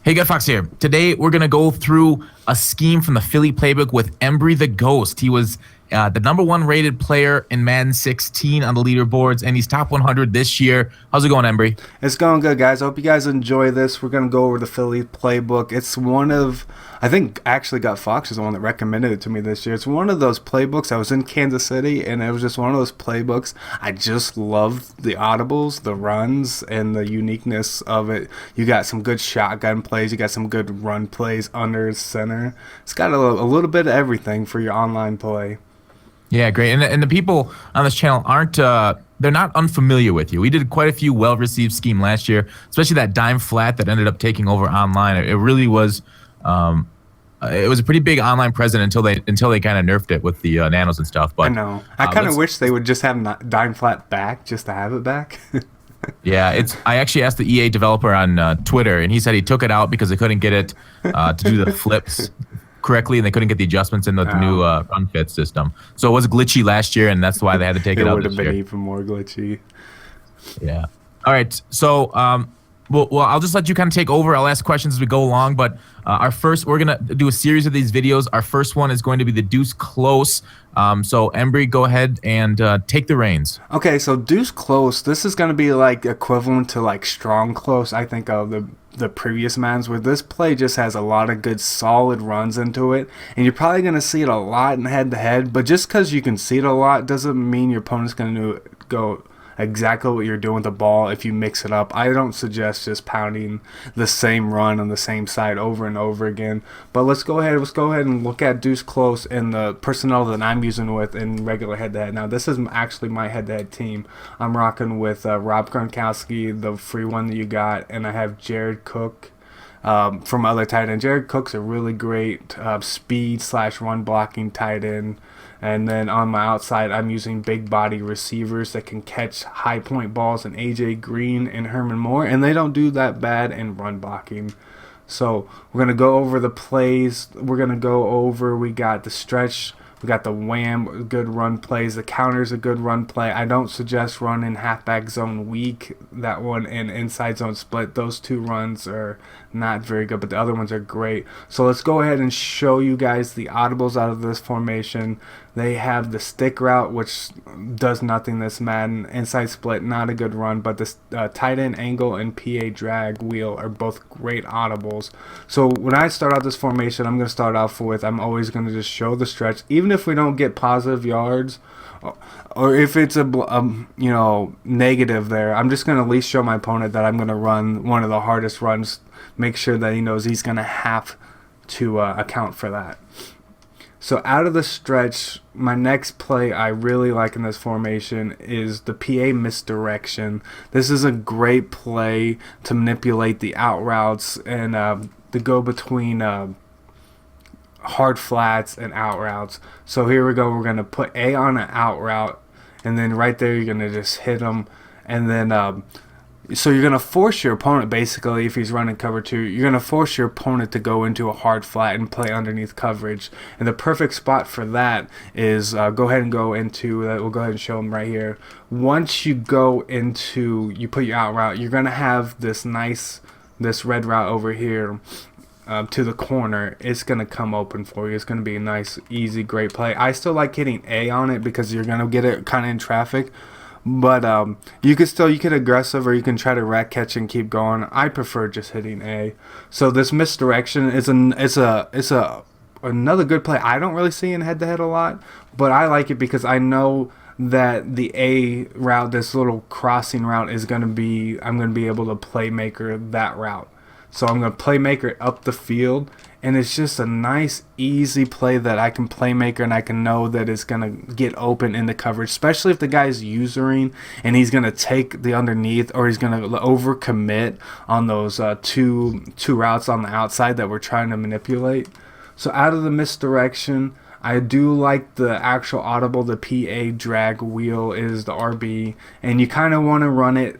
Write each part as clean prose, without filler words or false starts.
Hey, Gut Fox here. Today, we're going to go through a scheme from the Philly playbook with EmbrytheGh0st. He was the #1 rated player in Madden 16 on the leaderboards, and he's top 100 this year. How's it going, Embry? It's going good, guys. I hope you guys enjoy this. We're going to go over the Philly playbook. It's one of, I think actually Gut Fox is the one that recommended it to me this year. It's one of those playbooks. I was in Kansas City, and it was just one of those playbooks. I just love the audibles, the runs, and the uniqueness of it. You got some good shotgun plays. You got some good run plays, under center. It's got a little bit of everything for your online play. Yeah, great. And the people on this channel aren't they're not unfamiliar with you. We did quite a few well-received scheme last year, especially that dime flat that ended up taking over online. It really was it was a pretty big online presence until they kind of nerfed it with the nanos and stuff. But I know. I kind of wish they would just have dime flat back just to have it back. Yeah, I actually asked the EA developer on Twitter, and he said he took it out because they couldn't get it to do the flips correctly, and they couldn't get the adjustments in the new run fit system. So it was glitchy last year, and that's why they had to take it out this year. It would have been even more glitchy. Yeah. All right. So well, I'll just let you kind of take over. I'll ask questions as we go along, but we're gonna do a series of these videos. Our first one is going to be the Deuce Close. So Embry, go ahead and take the reins. Okay, so Deuce Close, this is going to be like equivalent to like Strong Close, I think, of the previous Maddens, where this play just has a lot of good solid runs into it, and you're probably going to see it a lot in head-to-head, but just because you can see it a lot doesn't mean your opponent's going to go exactly what you're doing with the ball if you mix it up. I don't suggest just pounding the same run on the same side over and over again. But let's go ahead and look at Deuce Close and the personnel that I'm using with in regular head-to-head. Now, this is actually my head-to-head team. I'm rocking with Rob Gronkowski, the free one that you got, and I have Jarrod Cook from other tight end. Jarrod Cook's a really great speed/run blocking tight end. And then on my outside, I'm using big body receivers that can catch high point balls, and AJ Green and Herman Moore, and they don't do that bad in run blocking. So we're going to go over the plays. We got the stretch. We got the wham, good run plays. The counter's a good run play. I don't suggest running halfback zone weak, that one, and inside zone split. Those two runs are not very good, but the other ones are great. So let's go ahead and show you guys the audibles out of this formation. They have the stick route, which does nothing this Madden. Inside split, not a good run, but the tight end angle and PA drag wheel are both great audibles. So when I start out this formation, I'm going to start off with, I'm always going to just show the stretch. Even if we don't get positive yards, or if it's a negative there, I'm just going to at least show my opponent that I'm going to run one of the hardest runs, make sure that he knows he's going to have to account for that. So out of the stretch, my next play I really like in this formation is the PA Misdirection. This is a great play to manipulate the out routes and to go between hard flats and out routes. So here we go. We're going to put A on an out route, and then right there you're going to just hit him, and then so you're going to force your opponent, basically, if he's running cover 2, you're going to force your opponent to go into a hard flat and play underneath coverage. And the perfect spot for that is go ahead and go into that. We'll go ahead and show them right here. Once you put your out route, you're going to have this red route over here to the corner. It's going to come open for you. It's going to be a nice, easy, great play. I still like hitting A on it because you're going to get it kind of in traffic. But you can aggressive, or you can try to rack catch and keep going. I prefer just hitting A. So this Misdirection is another good play. I don't really see in head-to-head a lot, but I like it because I know that the A route, this little crossing route, I'm going to be able to playmaker that route. So I'm going to playmaker it up the field, and it's just a nice, easy play that I can playmaker, and I can know that it's going to get open in the coverage, especially if the guy's usering and he's going to take the underneath, or he's going to overcommit on those two routes on the outside that we're trying to manipulate. So out of the Misdirection, I do like the actual audible. The PA drag wheel is the RB, and you kind of want to run it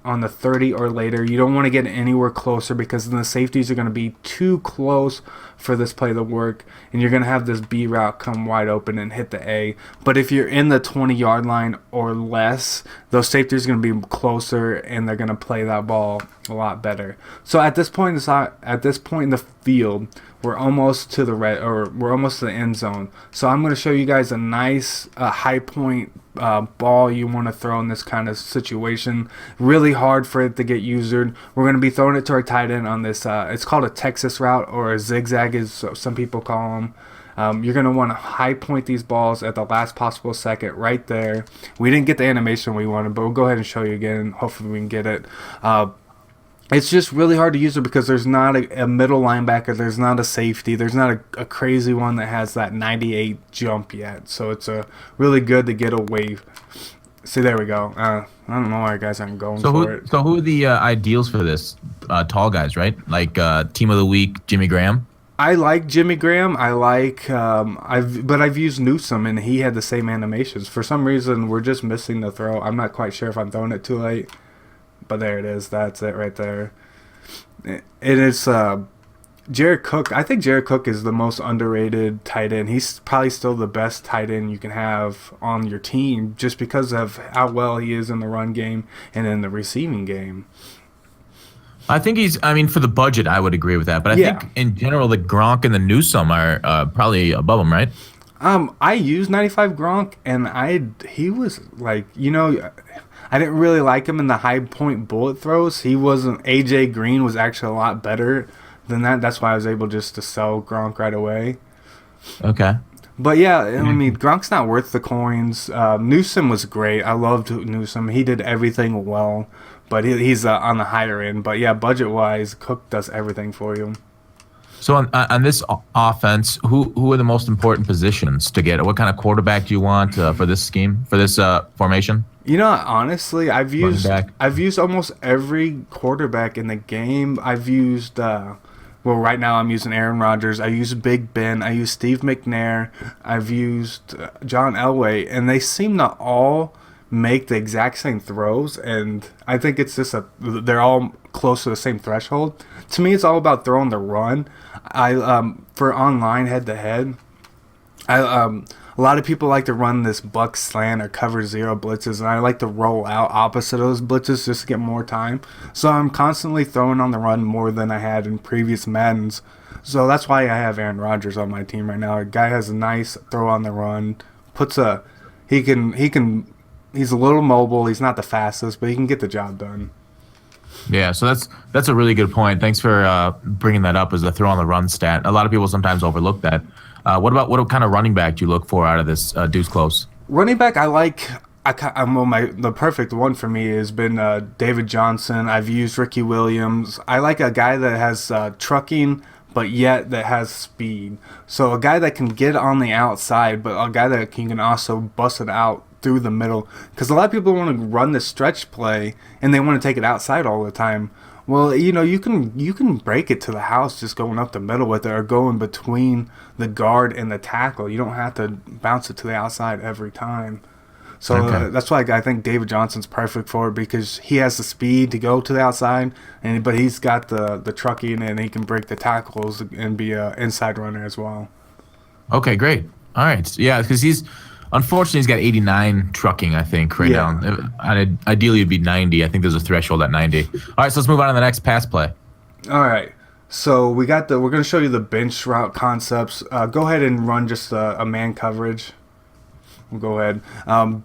on the 30 or later. You don't want to get anywhere closer because then the safeties are going to be too close for this play to work, and you're going to have this B route come wide open and hit the A. But if you're in the 20-yard line or less, those safeties are going to be closer and they're going to play that ball a lot better. So at this point, in the field, we're almost to the we're almost to the end zone. So I'm going to show you guys a nice high point ball you want to throw in this kind of situation. Really hard for it to get used. We're going to be throwing it to our tight end on this. It's called a Texas route, or a zigzag, as some people call them. You're going to want to high point these balls at the last possible second right there. We didn't get the animation we wanted, but we'll go ahead and show you again. Hopefully we can get it. It's just really hard to use it because there's not a middle linebacker. There's not a safety. There's not a crazy one that has that 98 jump yet. So it's really good to get away. See, there we go. I don't know why guys aren't going for it. So who are the ideals for this? Tall guys, right? Like Team of the Week, Jimmy Graham? I like Jimmy Graham. I like I've used Newsome and he had the same animations. For some reason, we're just missing the throw. I'm not quite sure if I'm throwing it too late, but there it is. That's it right there. It is Jarrod Cook. I think Jarrod Cook is the most underrated tight end. He's probably still the best tight end you can have on your team just because of how well he is in the run game and in the receiving game. I think for the budget, I would agree with that. But I think in general, the Gronk and the Newsome are probably above him, right? I used 95 Gronk, and he was like, I didn't really like him in the high point bullet throws. He wasn't. AJ Green was actually a lot better than that. That's why I was able just to sell Gronk right away. Okay. But yeah, I mean, Gronk's not worth the coins. Newsome was great. I loved Newsome. He did everything well. But he's on the higher end. But yeah, budget-wise, Cook does everything for you. So on this offense, who are the most important positions to get? What kind of quarterback do you want for this scheme, for this formation? Honestly, I've used almost every quarterback in the game. I've used right now I'm using Aaron Rodgers. I use Big Ben. I use Steve McNair. I've used John Elway, and they seem to all make the exact same throws, and I think it's just they're all close to the same threshold. To me, it's all about throwing the run. For online head to head, a lot of people like to run this buck slant or cover zero blitzes, and I like to roll out opposite of those blitzes just to get more time. So I'm constantly throwing on the run more than I had in previous Maddens. So that's why I have Aaron Rodgers on my team right now. A guy has a nice throw on the run, he's a little mobile. He's not the fastest, but he can get the job done. Yeah, so that's a really good point. Thanks for bringing that up as a throw on the run stat. A lot of people sometimes overlook that. What kind of running back do you look for out of this Deuce Close? Running back, I like. The perfect one for me has been David Johnson. I've used Ricky Williams. I like a guy that has trucking, but yet that has speed. So a guy that can get on the outside, but a guy that can also bust it out through the middle, because a lot of people want to run the stretch play and they want to take it outside all the time. Well, you can break it to the house just going up the middle with it, or going between the guard and the tackle. You don't have to bounce it to the outside every time. So that's why I think David Johnson's perfect for it, because he has the speed to go to the outside, but he's got the trucking, and he can break the tackles and be an inside runner as well. Okay, great. All right, yeah, because unfortunately, he's got 89 trucking, I think, right now. Ideally, it'd be 90. I think there's a threshold at 90. All right, so let's move on to the next pass play. All right. So we're going to show you the bench route concepts. Go ahead and run just a man coverage. We'll go ahead.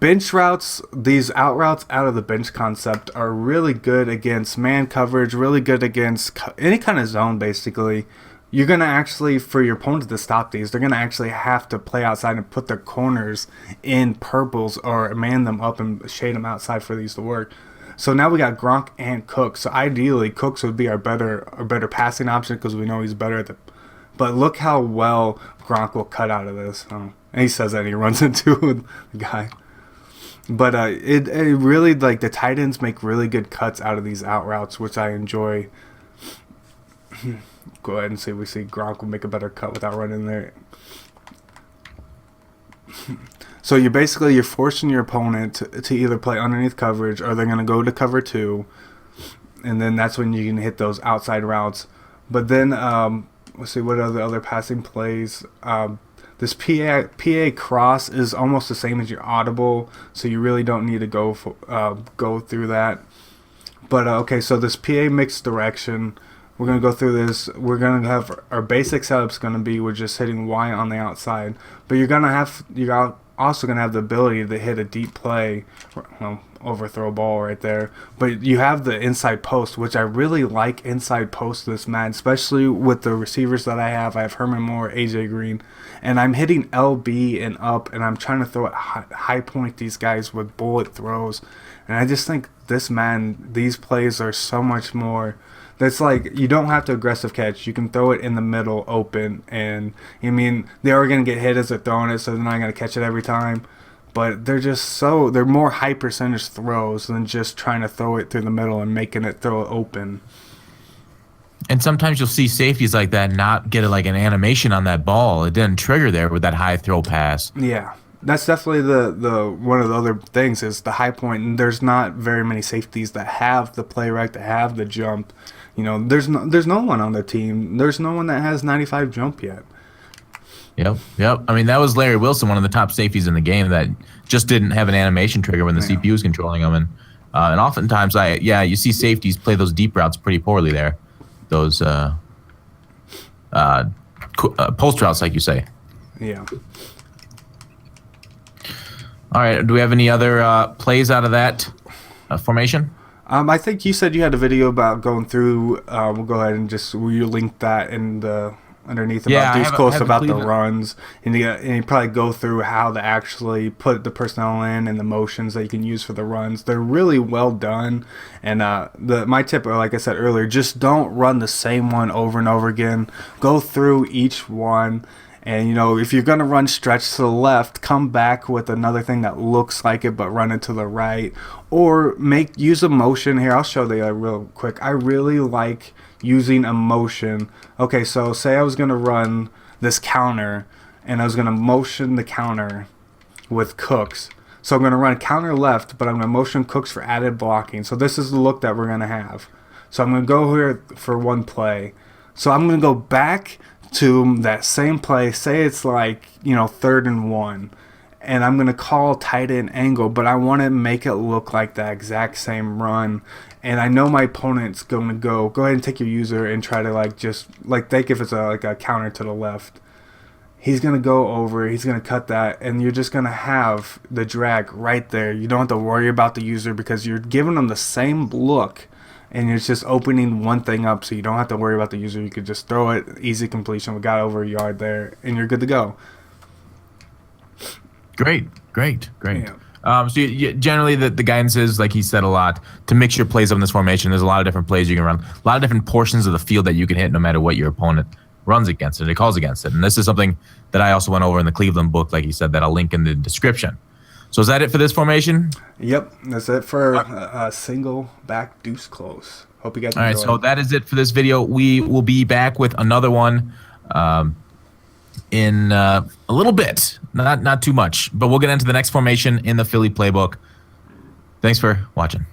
Bench routes, these out routes out of the bench concept are really good against man coverage, really good against any kind of zone, basically. You're going to actually, for your opponent to stop these, they're going to actually have to play outside and put their corners in purples or man them up and shade them outside for these to work. So now we got Gronk and Cook. So ideally, Cooks would be our better passing option, because we know he's better at But look how well Gronk will cut out of this. And he says that, and he runs into the guy. But it really, like, the tight ends make really good cuts out of these out routes, which I enjoy. Go ahead and see. We see Gronk will make a better cut without running there. So you're forcing your opponent to either play underneath coverage, or they're going to go to cover 2, and then that's when you can hit those outside routes. But then let's see, what are the other passing plays? This PA cross is almost the same as your audible, so you really don't need to go through that. But okay, so this PA misdirection, we're gonna go through this. We're gonna have our basic setup's gonna be we're just hitting Y on the outside, but you're also gonna have the ability to hit a deep play, overthrow ball right there. But you have the inside post, which I really like inside post this Madden, especially with the receivers that I have. I have Herman Moore, AJ Green, and I'm hitting LB and up, and I'm trying to throw at high point these guys with bullet throws. And I just think this Madden, these plays are so much more. That's like, you don't have to aggressive catch. You can throw it in the middle open, and I mean, they are going to get hit as they're throwing it, so they're not going to catch it every time. But they're more high percentage throws than just trying to throw it through the middle and making it throw it open. And sometimes you'll see safeties like that not get like an animation on that ball. It didn't trigger there with that high throw pass. Yeah. That's definitely the one of the other things is the high point, and there's not very many safeties that have the play right, that have the jump. There's no one on the team. There's no one that has 95 jump yet. Yep. I mean, that was Larry Wilson, one of the top safeties in the game, that just didn't have an animation trigger when the CPU was controlling them. And oftentimes, you see safeties play those deep routes pretty poorly there. Those post routes, like you say. Yeah. All right. Do we have any other plays out of that formation? I think you said you had a video about going through. We'll go ahead and just link that in the underneath about Deuce Close about the runs, and you probably go through how to actually put the personnel in and the motions that you can use for the runs. They're really well done, and my tip, like I said earlier, just don't run the same one over and over again. Go through each one. And, if you're going to run stretch to the left, come back with another thing that looks like it, but run it to the right. Or use a motion. Here, I'll show you real quick. I really like using a motion. Okay, so say I was going to run this counter, and I was going to motion the counter with Cooks. So I'm going to run counter left, but I'm going to motion Cooks for added blocking. So this is the look that we're going to have. So I'm going to go here for one play. So I'm going to go back to that same play. Say it's like 3rd and 1, and I'm gonna call tight end angle, but I want to make it look like that exact same run. And I know my opponent's gonna go ahead and take your user and try to think if it's a counter to the left. He's gonna go over, he's gonna cut that, and you're just gonna have the drag right there. You don't have to worry about the user because you're giving them the same look. And it's just opening one thing up, so you don't have to worry about the user. You could just throw it, easy completion. We got over a yard there, and you're good to go. Great. Yeah. So generally, the guidance is, like he said a lot, to mix your plays up in this formation. There's a lot of different plays you can run, a lot of different portions of the field that you can hit no matter what your opponent runs against it, it calls against it. And this is something that I also went over in the Cleveland book, like he said, that I'll link in the description. So is that it for this formation? Yep, that's it for Singleback Deuce Close. Hope you guys enjoyed. All right, so that is it for this video. We will be back with another one in a little bit, not too much, but we'll get into the next formation in the Philly playbook. Thanks for watching.